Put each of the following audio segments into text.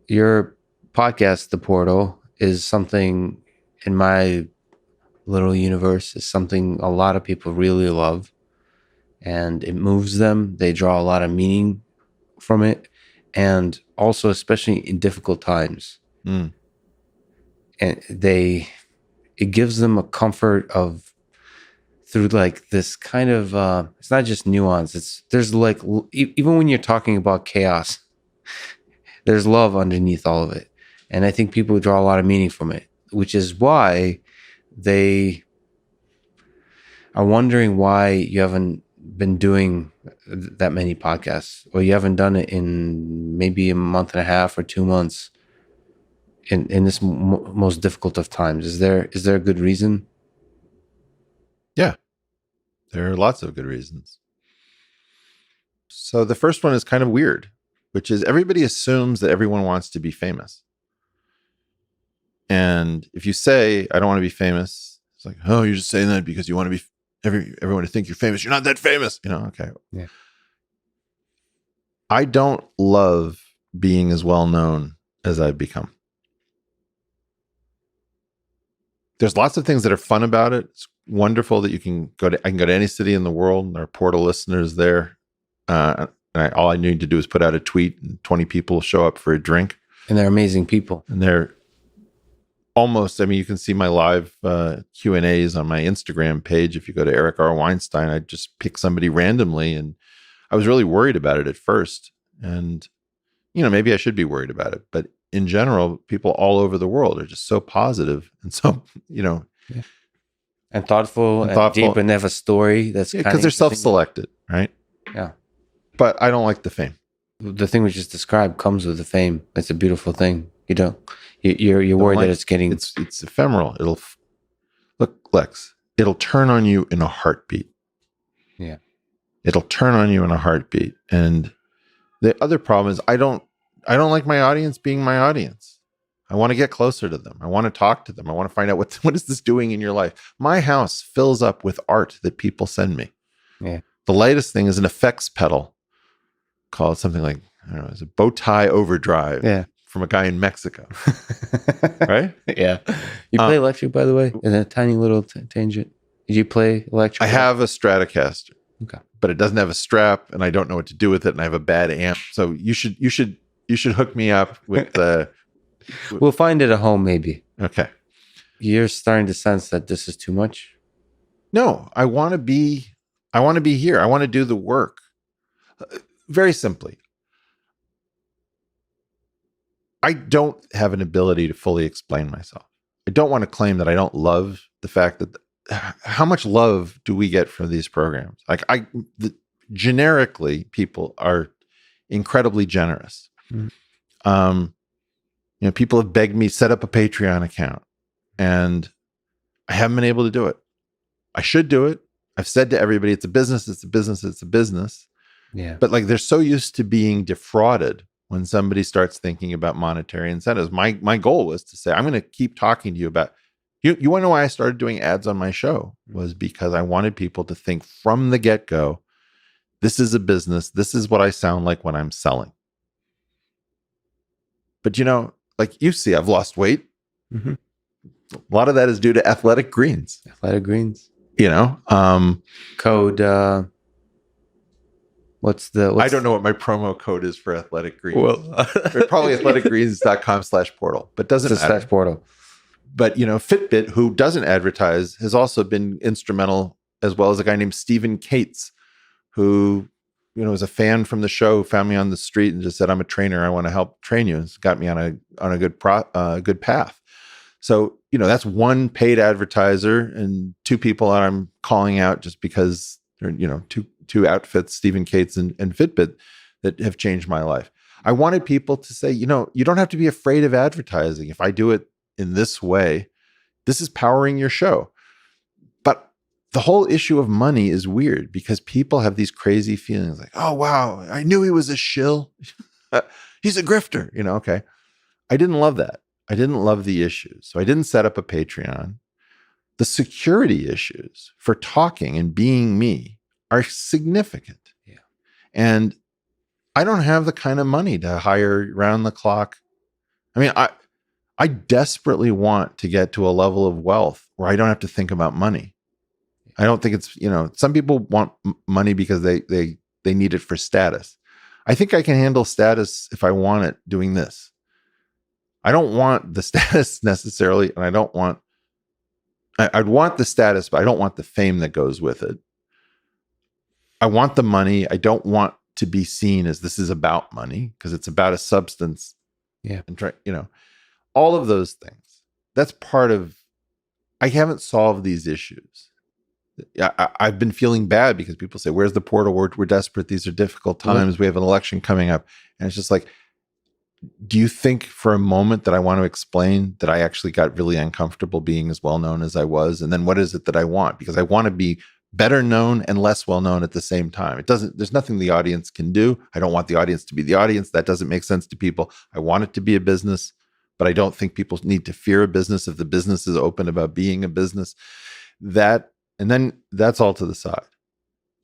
your podcast, The Portal, is something in my little universe, is something a lot of people really love, and it moves them. They draw a lot of meaning from it, and also, especially in difficult times, Mm. and it gives them a comfort of through like this kind of it's not just nuance. There's like even when you're talking about chaos, there's love underneath all of it, and I think people draw a lot of meaning from it, which is why they are wondering why you haven't been doing that many podcasts, or you haven't done it in maybe a month and a half or 2 months in this most difficult of times. Is there a good reason? Yeah, there are lots of good reasons. So the first one is kind of weird, which is everybody assumes that everyone wants to be famous. And if you say, I don't want to be famous, it's like, oh, you're just saying that because you want to be everyone to think you're famous. You're not that famous. Okay. Yeah. I don't love being as well known as I've become. There's lots of things that are fun about it. It's wonderful that I can go to any city in the world, and our Portal listeners there. All I need to do is put out a tweet, and 20 people show up for a drink. And they're amazing people. And they're almost, you can see my live Q&As on my Instagram page. If you go to Eric R. Weinstein, I just pick somebody randomly. And I was really worried about it at first. And, maybe I should be worried about it. But in general, people all over the world are just so positive and so, Yeah. And thoughtful and deep, and have a story that's because they're self-selected, right? Yeah. But I don't like the fame. The thing we just described comes with the fame. It's a beautiful thing. You're worried that it's getting... It's ephemeral. Look, Lex, it'll turn on you in a heartbeat. Yeah. It'll turn on you in a heartbeat. And the other problem is I don't like my audience being my audience. I want to get closer to them. I want to talk to them. I want to find out what is this doing in your life. My house fills up with art that people send me. Yeah. The latest thing is an effects pedal called something like, I don't know, it's a bow tie overdrive. Yeah. From a guy in Mexico. Right? Yeah. You play electric, by the way, in a tiny little tangent. Did you play electric? I have a Stratocaster. Okay. But it doesn't have a strap, and I don't know what to do with it, and I have a bad amp. So you should hook me up with the... We'll find it at home, maybe. Okay. You're starting to sense that this is too much? No, I want to be here. I want to do the work. Very simply, I don't have an ability to fully explain myself. I don't want to claim that I don't love the fact that how much love do we get from these programs? Generically, people are incredibly generous. Mm. People have begged me set up a Patreon account, and I haven't been able to do it. I should do it. I've said to everybody, it's a business, it's a business, it's a business. Yeah. But they're so used to being defrauded when somebody starts thinking about monetary incentives. My goal was to say, I'm going to keep talking to you about, you want to know why I started doing ads on my show? Was because I wanted people to think from the get-go, this is a business. This is what I sound like when I'm selling. But you see, I've lost weight. Mm-hmm. A lot of that is due to Athletic Greens. Athletic Greens. Code... What's I don't know what my promo code is for Athletic Greens. Well, probably athleticgreens.com/portal, but doesn't matter. /portal. But, Fitbit, who doesn't advertise, has also been instrumental, as well as a guy named Stephen Cates, who, was a fan from the show, found me on the street and just said, I'm a trainer. I want to help train you. It's got me on a good path. So, that's one paid advertiser and two people that I'm calling out just because they're, two outfits, Stephen Cates and Fitbit, that have changed my life. I wanted people to say, you don't have to be afraid of advertising. If I do it in this way, this is powering your show. But the whole issue of money is weird because people have these crazy feelings like, oh, wow, I knew he was a shill. He's a grifter, okay. I didn't love that. I didn't love the issues. So I didn't set up a Patreon. The security issues for talking and being me are significant. Yeah. And I don't have the kind of money to hire round the clock I mean, I desperately want to get to a level of wealth where I don't have to think about money. I don't think it's, some people want money because they need it for status. I think I can handle status if I want it doing this. I don't want the status necessarily, and I'd want the status, but I don't want the fame that goes with it. I want the money. I don't want to be seen as this is about money, because it's about a substance. Yeah. And all of those things. That's part of, I haven't solved these issues. I've been feeling bad because people say, where's the portal? We're desperate. These are difficult times. We have an election coming up. And it's just like, do you think for a moment that I want to explain that I actually got really uncomfortable being as well known as I was? And then what is it that I want? Because I want to be better known and less well known at the same time. There's nothing the audience can do. I don't want the audience to be the audience. That doesn't make sense to people. I want it to be a business, but I don't think people need to fear a business if the business is open about being a business. And then that's all to the side.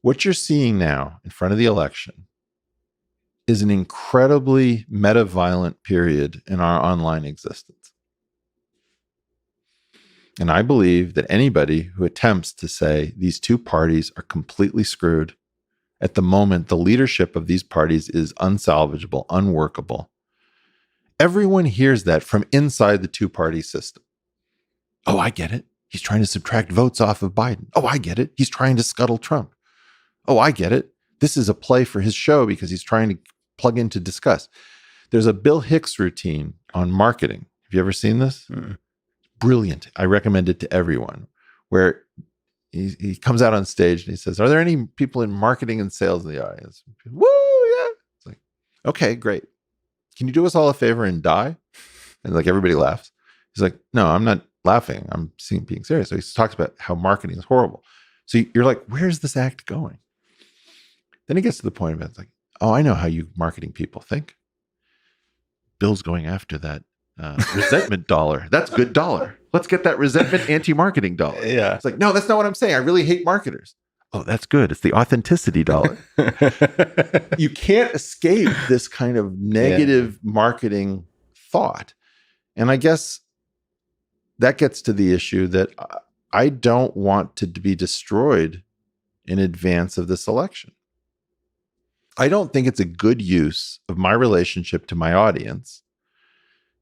What you're seeing now in front of the election is an incredibly meta-violent period in our online existence. And I believe that anybody who attempts to say these two parties are completely screwed, at the moment, the leadership of these parties is unsalvageable, unworkable. Everyone hears that from inside the two-party system. Oh, I get it. He's trying to subtract votes off of Biden. Oh, I get it. He's trying to scuttle Trump. Oh, I get it. This is a play for his show because he's trying to plug in to discuss. There's a Bill Hicks routine on marketing. Have you ever seen this? Mm. Brilliant. I recommend it to everyone, where he comes out on stage and he says, are there any people in marketing and sales in the audience? Woo, yeah. It's like, okay, great. Can you do us all a favor and die? And like everybody laughs. He's like, no, I'm not laughing. I'm being serious. So he talks about how marketing is horrible. So you're like, where's this act going? Then he gets to the point of it. It's like, oh, I know how you marketing people think. Bill's going after that resentment dollar. That's good dollar. Let's get that resentment anti-marketing dollar. Yeah. It's like, no, that's not what I'm saying. I really hate marketers. Oh, that's good. It's the authenticity dollar. You can't escape this kind of negative marketing thought. And I guess that gets to the issue that I don't want to be destroyed in advance of this election. I don't think it's a good use of my relationship to my audience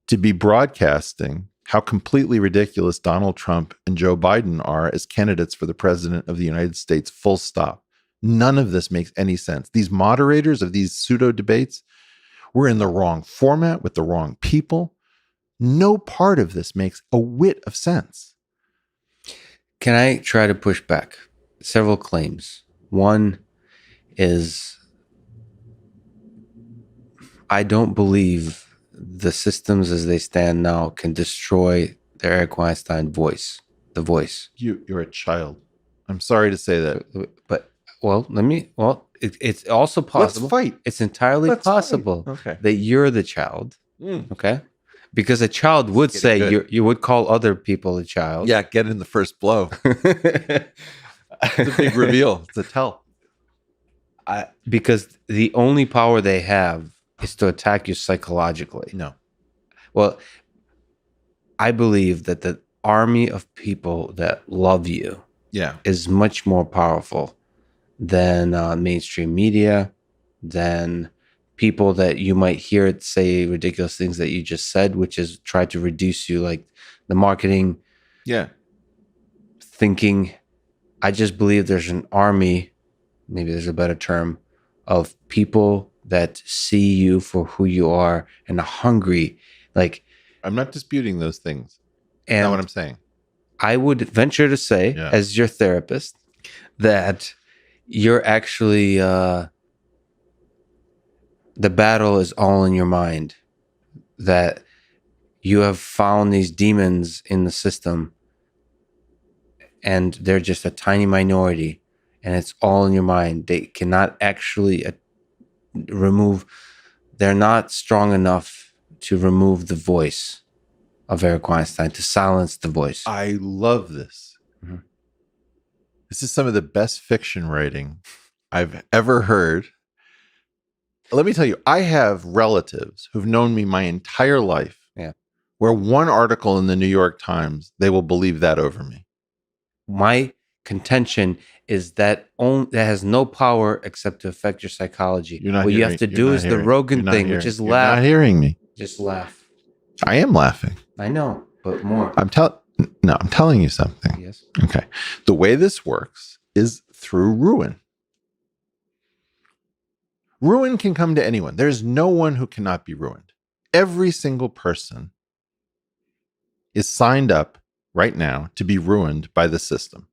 to be broadcasting how completely ridiculous Donald Trump and Joe Biden are as candidates for the president of the United States, full stop. None of this makes any sense. These moderators of these pseudo debates were in the wrong format with the wrong people. No part of this makes a whit of sense. Can I try to push back? Several claims. One is, I don't believe the systems as they stand now can destroy the Eric Weinstein voice, the voice. You're a child. I'm sorry to say that. But, it's also possible. Let's fight. It's entirely possible that you're the child. Okay? Because a child would say, you would call other people a child. Yeah, get in the first blow. It's a big reveal. It's a tell. Because the only power they have is to attack you psychologically. No. Well, I believe that the army of people that love you is much more powerful than mainstream media, than people that you might hear say ridiculous things that you just said, which is try to reduce you, like the marketing thinking. I just believe there's an army, maybe there's a better term, of people that see you for who you are and are hungry. Like, I'm not disputing those things. And that's not what I'm saying. I would venture to say, as your therapist, that you're actually the battle is all in your mind. That you have found these demons in the system, and they're just a tiny minority, and it's all in your mind. They cannot actually remove. They're not strong enough to remove the voice of Eric Weinstein, to silence the voice. I love this. Mm-hmm. This is some of the best fiction writing I've ever heard. Let me tell you, I have relatives who've known me my entire life where one article in the New York Times, they will believe that over me. My contention is that that has no power except to affect your psychology. You're not What you hearing, have to you're do not is the hearing, Rogan you're not thing, which hearing, is you're laugh. not hearing me. Just laugh. I am laughing. I know, but more. I'm telling you something. Yes. Okay. The way this works is through ruin. Ruin can come to anyone. There's no one who cannot be ruined. Every single person is signed up right now to be ruined by the system.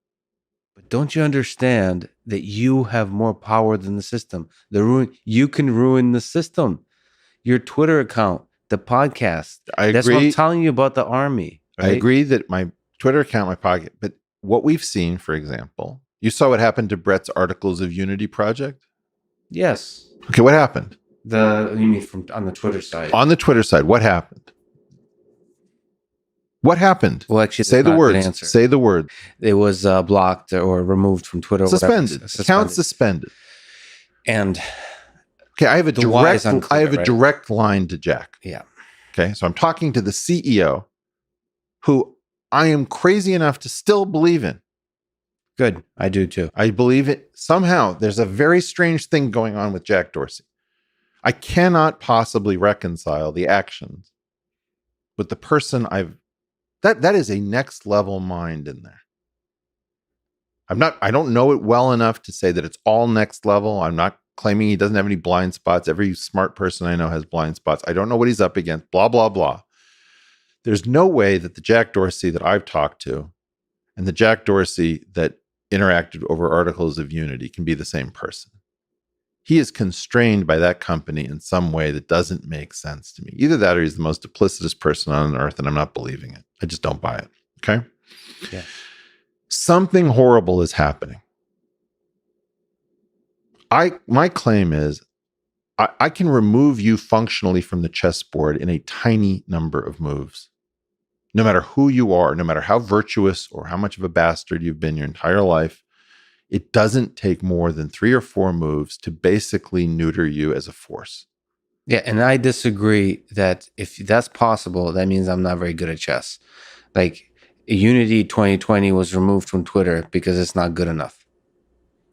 But don't you understand that you have more power than the system? You can ruin the system. Your Twitter account, the podcast. I That's what agree. I'm telling you about the army. Right? I agree that my Twitter account, my pocket, but what we've seen, for example, you saw what happened to Brett's Articles of Unity project? Yes. Okay, what happened? You mean on the Twitter side? On the Twitter side, what happened? What happened? Well, actually, say the words. Answer. Say the word. It was blocked or removed from Twitter. Suspended. Account suspended. And okay, I have a direct line to Jack. Yeah. Okay, so I'm talking to the CEO, who I am crazy enough to still believe in. Good, I do too. I believe it. Somehow, there's a very strange thing going on with Jack Dorsey. I cannot possibly reconcile the actions with the person that is a next level mind in there. I don't know it well enough to say that it's all next level. I'm not claiming he doesn't have any blind spots. Every smart person I know has blind spots. I don't know what he's up against, blah, blah, blah. There's no way that the Jack Dorsey that I've talked to and the Jack Dorsey that interacted over Articles of Unity can be the same person. He is constrained by that company in some way that doesn't make sense to me. Either that or he's the most duplicitous person on earth, and I'm not believing it. I just don't buy it. Okay? Yeah. Something horrible is happening. My claim is I can remove you functionally from the chessboard in a tiny number of moves. No matter who you are, no matter how virtuous or how much of a bastard you've been your entire life, it doesn't take more than 3 or 4 moves to basically neuter you as a force. Yeah, and I disagree that if that's possible, that means I'm not very good at chess. Like Unity 2020 was removed from Twitter because it's not good enough.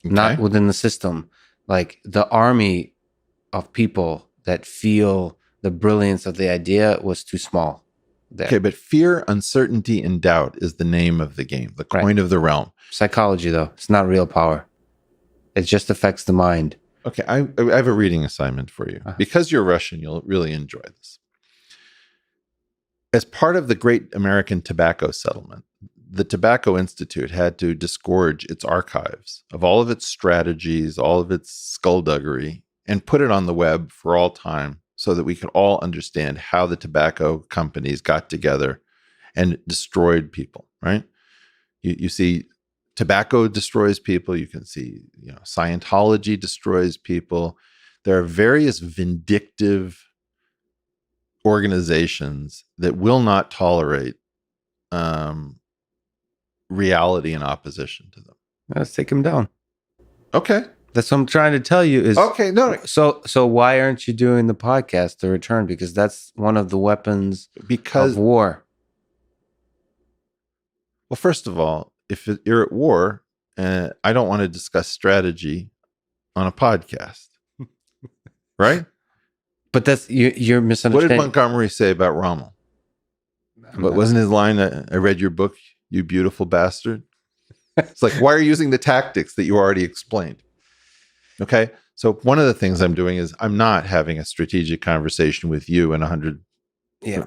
Okay. Not within the system. Like the army of people that feel the brilliance of the idea was too small. There. Okay, but fear, uncertainty, and doubt is the name of the game, the coin of the realm. Psychology, though, it's not real power. It just affects the mind. Okay, I have a reading assignment for you. Because you're Russian, you'll really enjoy this. As part of the Great American Tobacco Settlement, the Tobacco Institute had to disgorge its archives of all of its strategies, all of its skullduggery, and put it on the web for all time so that we could all understand how the tobacco companies got together and destroyed people, right? You see tobacco destroys people. You can see, Scientology destroys people. There are various vindictive organizations that will not tolerate reality in opposition to them. Let's take them down. Okay. That's what I'm trying to tell you is okay. No. So why aren't you doing the podcast to return? Because that's one of the weapons of war. Well, first of all, if you're at war, I don't want to discuss strategy on a podcast, right? But that's you're misunderstanding. What did Montgomery say about Rommel? But wasn't his line, I read your book, you beautiful bastard? It's like, why are you using the tactics that you already explained? Okay. So one of the things I'm doing is I'm not having a strategic conversation with you and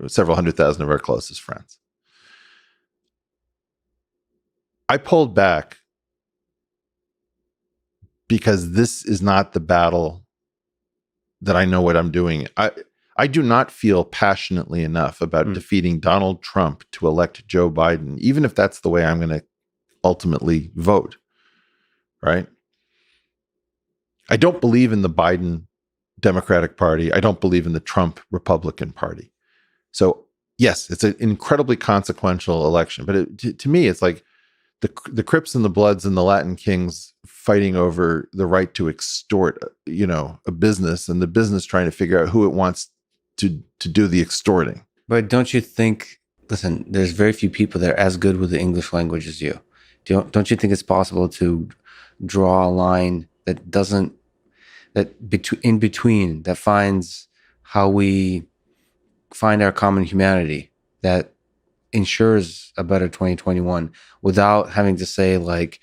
several 100,000 of our closest friends. I pulled back because this is not the battle that I know what I'm doing. I do not feel passionately enough about defeating Donald Trump to elect Joe Biden, even if that's the way I'm going to ultimately vote, right? I don't believe in the Biden Democratic Party. I don't believe in the Trump Republican Party. So yes, it's an incredibly consequential election, but to me, it's like the Crips and the Bloods and the Latin Kings fighting over the right to extort, a business, and the business trying to figure out who it wants to do the extorting. But don't you think? Listen, there's very few people that are as good with the English language as you. Don't you think it's possible to draw a line that doesn't in between that finds how we find our common humanity that ensures a better 2021 without having to say like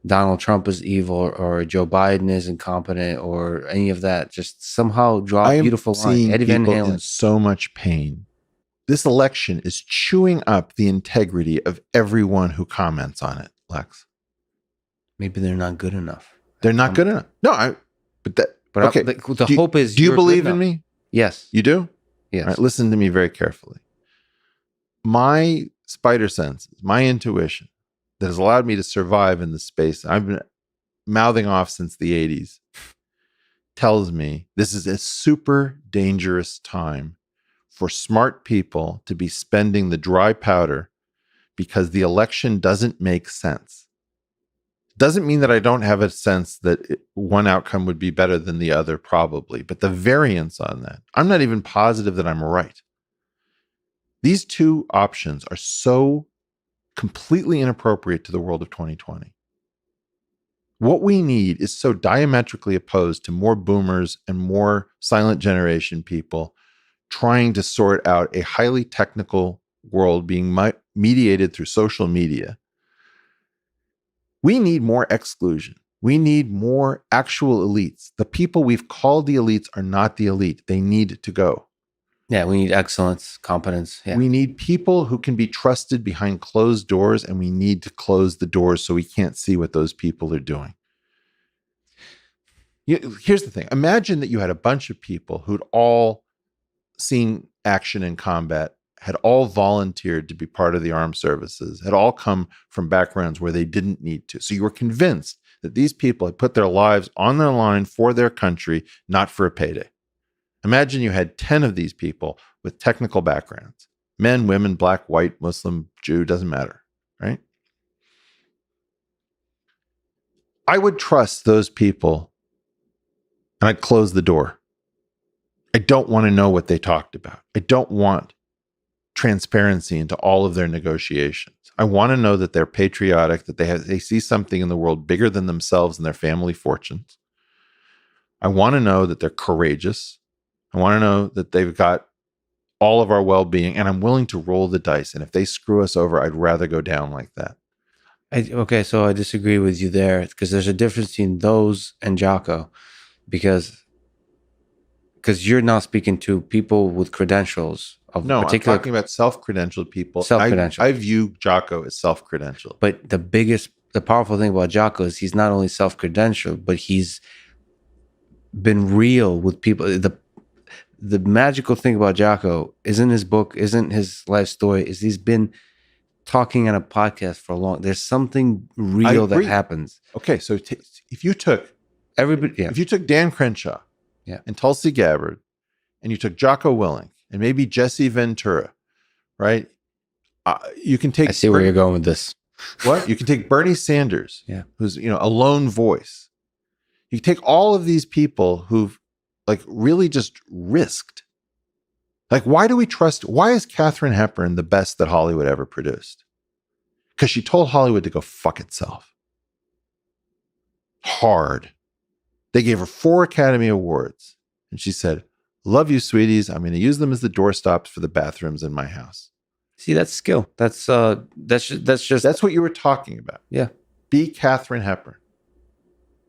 Donald Trump is evil or Joe Biden is incompetent or any of that. Just somehow draw I a am beautiful line. seeing Eddie Van people in Halen. so much pain. This election is chewing up the integrity of everyone who comments on it, Lex. Maybe they're not good enough. They're not good enough. No, But okay. the hope is. Do you you're believe good in enough. me? Yes. You do? Yes. All right, listen to me very carefully. My spider sense, my intuition that has allowed me to survive in this space, I've been mouthing off since the 80s, tells me this is a super dangerous time for smart people to be spending the dry powder because the election doesn't make sense. Doesn't mean that I don't have a sense that one outcome would be better than the other, probably, but the variance on that, I'm not even positive that I'm right. These two options are so completely inappropriate to the world of 2020. What we need is so diametrically opposed to more boomers and more silent generation people trying to sort out a highly technical world being mediated through social media. We need more exclusion. We need more actual elites. The people we've called the elites are not the elite. They need to go. Yeah, we need excellence, competence. Yeah. We need people who can be trusted behind closed doors, and we need to close the doors so we can't see what those people are doing. Here's the thing. Imagine that you had a bunch of people who'd all seen action in combat, had all volunteered to be part of the armed services, had all come from backgrounds where they didn't need to. So you were convinced that these people had put their lives on their line for their country, not for a payday. Imagine you had 10 of these people with technical backgrounds. Men, women, black, white, Muslim, Jew, doesn't matter, right? I would trust those people and I'd close the door. I don't want to know what they talked about. I don't want transparency into all of their negotiations. I want to know that they're patriotic, that they see something in the world bigger than themselves and their family fortunes. I want to know that they're courageous. I want to know that they've got all of our well-being, and I'm willing to roll the dice. And if they screw us over, I'd rather go down like that. Okay, so I disagree with you there because there's a difference between those and Jocko because you're now speaking to people with credentials of No, particular. I'm talking about self-credentialed people. Self-credentialed. I view Jocko as self-credentialed. But the powerful thing about Jocko is he's not only self-credentialed, but he's been real with people. The magical thing about Jocko isn't his book, isn't his life story, is he's been talking on a podcast for a long. There's something real that happens. Okay, so if you took Dan Crenshaw, yeah, and Tulsi Gabbard, and you took Jocko Willink and maybe Jesse Ventura, right? You can take. I see where you're going with this. What? You can take Bernie Sanders, yeah, who's a lone voice. You take all of these people who've like really just risked. Like, why is Katharine Hepburn the best that Hollywood ever produced? Because she told Hollywood to go fuck itself. Hard. They gave her 4 Academy Awards. And she said, love you, sweeties. I'm going to use them as the doorstops for the bathrooms in my house. See, that's skill. That's what you were talking about. Yeah. Be Katharine Hepburn.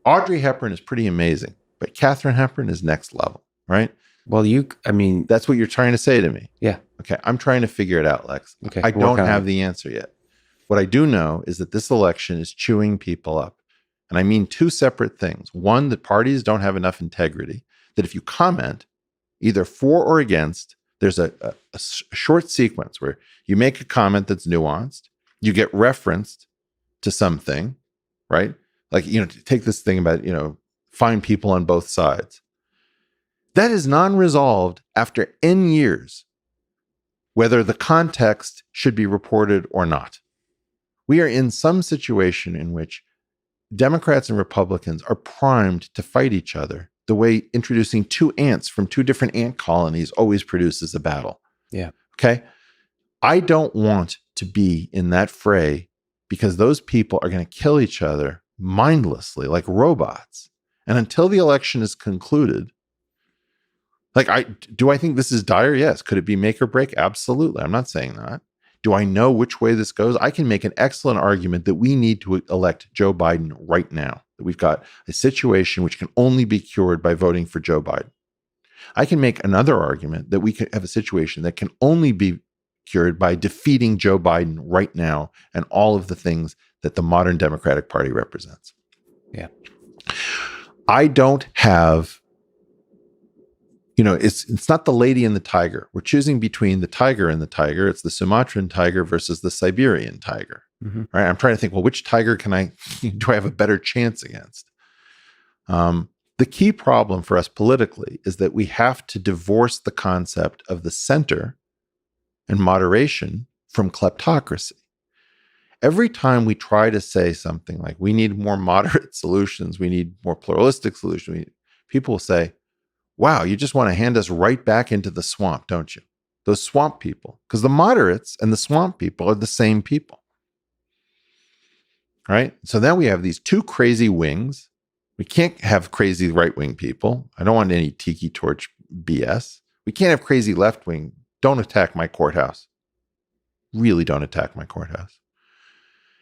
Audrey Hepburn is pretty amazing, but Katharine Hepburn is next level, right? Well, that's what you're trying to say to me. Yeah. Okay. I'm trying to figure it out, Lex. Okay. I don't have the answer yet. What I do know is that this election is chewing people up. And I mean 2 separate things. One, that parties don't have enough integrity, that if you comment either for or against, there's a short sequence where you make a comment that's nuanced, you get referenced to something, right? Like, take this thing about, find people on both sides. That is non-resolved after N years, whether the context should be reported or not. We are in some situation in which Democrats and Republicans are primed to fight each other the way introducing 2 ants from 2 different ant colonies always produces a battle. Yeah. Okay. I don't want to be in that fray because those people are going to kill each other mindlessly like robots. And until the election is concluded, like do I think this is dire? Yes. Could it be make or break? Absolutely. I'm not saying that. Do I know which way this goes? I can make an excellent argument that we need to elect Joe Biden right now, that we've got a situation which can only be cured by voting for Joe Biden. I can make another argument that we could have a situation that can only be cured by defeating Joe Biden right now and all of the things that the modern Democratic Party represents. Yeah. I don't have, it's not the lady and the tiger. We're choosing between the tiger and the tiger. It's the Sumatran tiger versus the Siberian tiger. Mm-hmm. Right? I'm trying to think, well, which tiger do I have a better chance against? The key problem for us politically is that we have to divorce the concept of the center and moderation from kleptocracy. Every time we try to say something like we need more moderate solutions, we need more pluralistic solutions, people will say, wow, you just want to hand us right back into the swamp, don't you? Those swamp people. Because the moderates and the swamp people are the same people. Right? So then we have these two crazy wings. We can't have crazy right-wing people. I don't want any tiki torch BS. We can't have crazy left-wing. Don't attack my courthouse. Really don't attack my courthouse.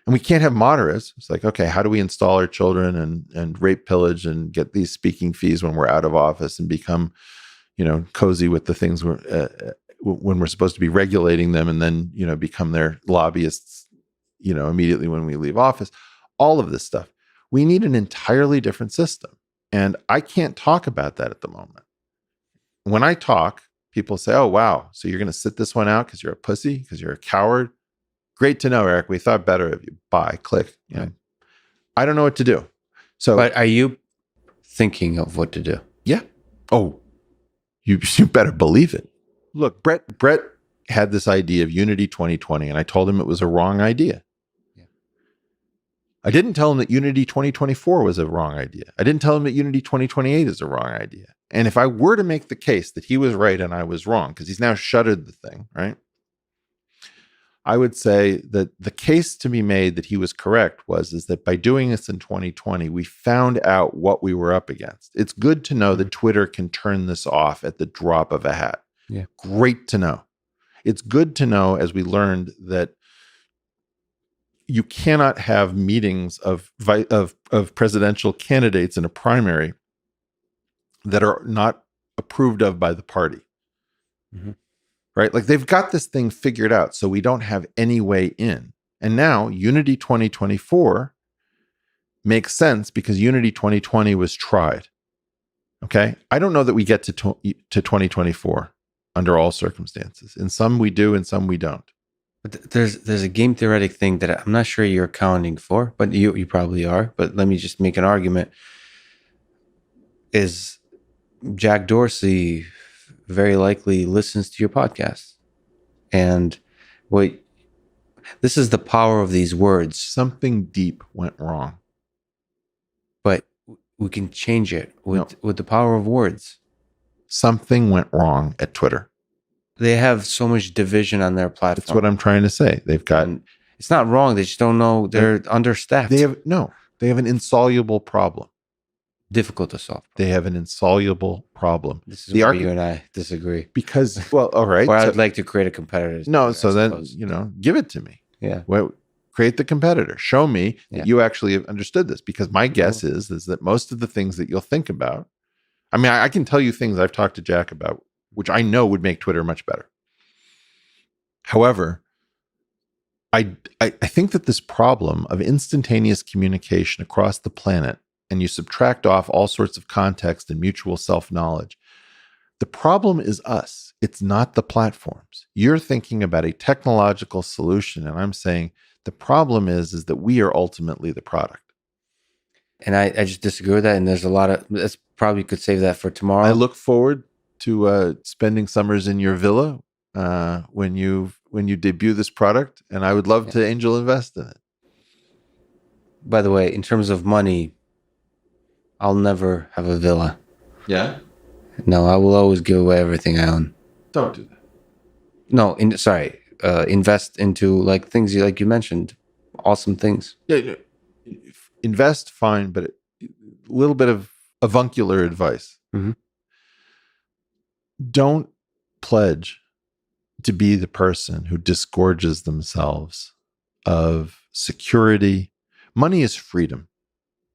And we can't have moderates. It's like, okay, how do we install our children and rape, pillage, and get these speaking fees when we're out of office and become, cozy with the things when we're supposed to be regulating them and then, become their lobbyists, immediately when we leave office. All of this stuff. We need an entirely different system. And I can't talk about that at the moment. When I talk, people say, oh, wow, so you're going to sit this one out because you're a pussy, because you're a coward? Great to know, Eric. We thought better of you. Bye. Click. I don't know what to do. So, but are you thinking of what to do? Yeah. Oh, you better believe it. Look, Brett had this idea of Unity 2020, and I told him it was a wrong idea. I didn't tell him that Unity 2024 was a wrong idea. I didn't tell him that Unity 2028 is a wrong idea. And if I were to make the case that he was right and I was wrong, because he's now shuttered the thing, right? I would say that the case to be made that he was correct is that by doing this in 2020, we found out what we were up against. It's good to know that Twitter can turn this off at the drop of a hat. Yeah. Great to know. It's good to know, as we learned, that you cannot have meetings of presidential candidates in a primary that are not approved of by the party. Mm-hmm. Right? Like they've got this thing figured out, so we don't have any way in. And now Unity 2024 makes sense because Unity 2020 was tried. Okay? I don't know that we get to 2024 under all circumstances. In some we do, in some we don't. But there's a game theoretic thing that I'm not sure you're accounting for, but you probably are. But let me just make an argument. Is Jack Dorsey very likely listens to your podcast? And this is the power of these words. Something deep went wrong. But we can change it with the power of words. Something went wrong at Twitter. They have so much division on their platform. That's what I'm trying to say. They've got... And it's not wrong. They just don't know. They're understaffed. They have an insoluble problem. Difficult to solve. They have an insoluble problem. This is where you and I disagree. Because, well, all right. Or I'd like to create a competitor. No, so then, give it to me. Yeah. Well, create the competitor. Show me that you actually have understood this. Because my guess is that most of the things that you'll think about, I mean, I can tell you things I've talked to Jack about, which I know would make Twitter much better. However, I think that this problem of instantaneous communication across the planet, and you subtract off all sorts of context and mutual self-knowledge, the problem is us. It's not the platforms. You're thinking about a technological solution, and I'm saying the problem is that we are ultimately the product. And I just disagree with that, and there's a lot of... That's probably could save that for tomorrow. I look forward to spending summers in your villa when you debut this product, and I would love to angel invest in it. By the way, in terms of money, I'll never have a villa. Yeah? No, I will always give away everything I own. Don't do that. No, invest into like things like you mentioned, awesome things. Yeah, invest, fine, but a little bit of avuncular advice. Mm-hmm. Don't pledge to be the person who disgorges themselves of security. Money is freedom.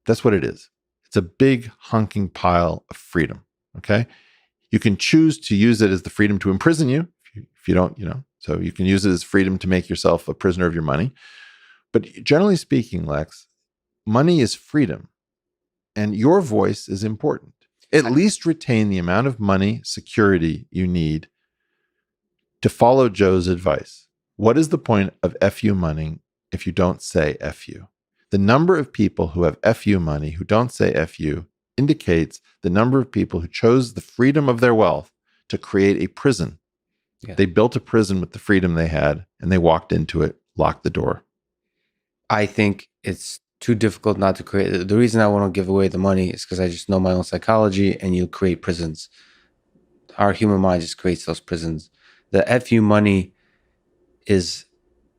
That's what it is. It's a big honking pile of freedom. Okay. You can choose to use it as the freedom to imprison you if you don't, so you can use it as freedom to make yourself a prisoner of your money. But generally speaking, Lex, money is freedom and your voice is important. At least retain the amount of money security you need to follow Joe's advice. What is the point of FU money if you don't say FU? The number of people who have FU money who don't say FU indicates the number of people who chose the freedom of their wealth to create a prison. Yeah. They built a prison with the freedom they had and they walked into it, locked the door. I think it's too difficult not to create. The reason I want to give away the money is because I just know my own psychology, and you create prisons. Our human mind just creates those prisons. The FU money is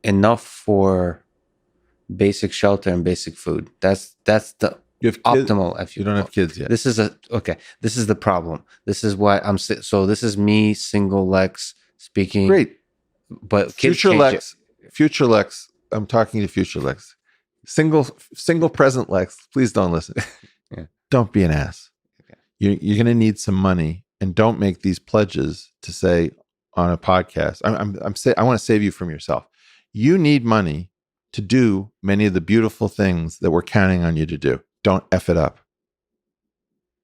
enough for basic shelter and basic food. That's the You have optimal FU. You don't have kids yet. This is This is the problem. This is why so this is me, single Lex, speaking. Great. But Future Lex, Future Lex, I'm talking to Future Lex. Single present Lex, please don't listen. Yeah. Don't be an ass. Okay. You're going to need some money, and don't make these pledges to say on a podcast. I want to save you from yourself. You need money to do many of the beautiful things that we're counting on you to do. Don't F it up.